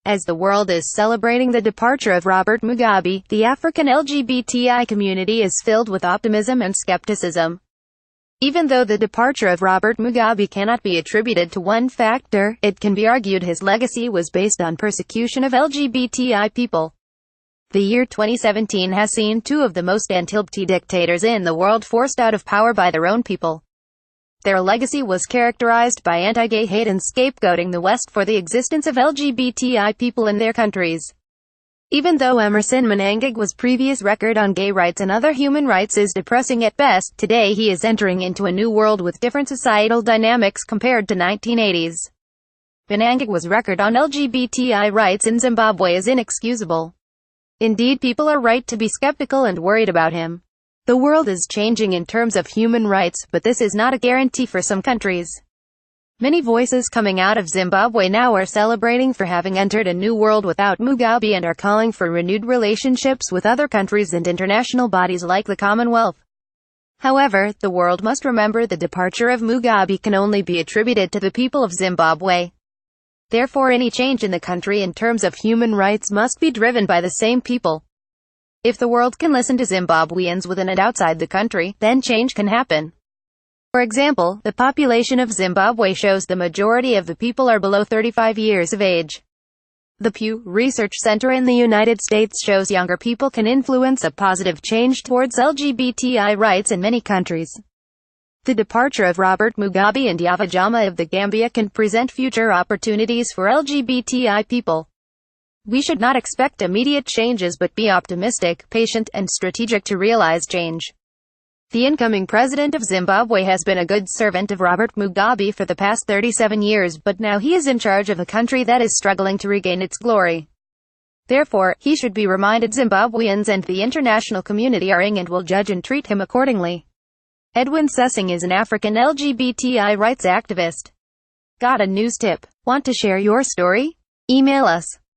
As the world is celebrating the departure of Robert Mugabe, the African LGBTI community is filled with optimism and skepticism. Even though the departure of Robert Mugabe cannot be attributed to one factor, it can be argued his legacy was based on persecution of LGBTI people. The year 2017 has seen two of the most anti-LGBT dictators in the world forced out of power by their own people. Their legacy was characterized by anti-gay hate and scapegoating the West for the existence of LGBTI people in their countries. Even though Emmerson Mnangagwa's previous record on gay rights and other human rights is depressing at best, today he is entering into a new world with different societal dynamics compared to 1980s. Mnangagwa's record on LGBTI rights in Zimbabwe is inexcusable. Indeed, people are right to be skeptical and worried about him. The world is changing in terms of human rights, but this is not a guarantee for some countries. Many voices coming out of Zimbabwe now are celebrating for having entered a new world without Mugabe and are calling for renewed relationships with other countries and international bodies like the Commonwealth. However, the world must remember the departure of Mugabe can only be attributed to the people of Zimbabwe. Therefore, any change in the country in terms of human rights must be driven by the same people. If the world can listen to Zimbabweans within and outside the country, then change can happen. For example, the population of Zimbabwe shows the majority of the people are below 35 years of age. The Pew Research Center in the United States shows younger people can influence a positive change towards LGBTI rights in many countries. The departure of Robert Mugabe and Yahya Jammeh of the Gambia can present future opportunities for LGBTI people. We should not expect immediate changes but be optimistic, patient, and strategic to realize change. The incoming president of Zimbabwe has been a good servant of Robert Mugabe for the past 37 years, but now he is in charge of a country that is struggling to regain its glory. Therefore, he should be reminded Zimbabweans and the international community are and will judge and treat him accordingly. Edwin Sessing is an African LGBTI rights activist. Got a news tip? Want to share your story? Email us.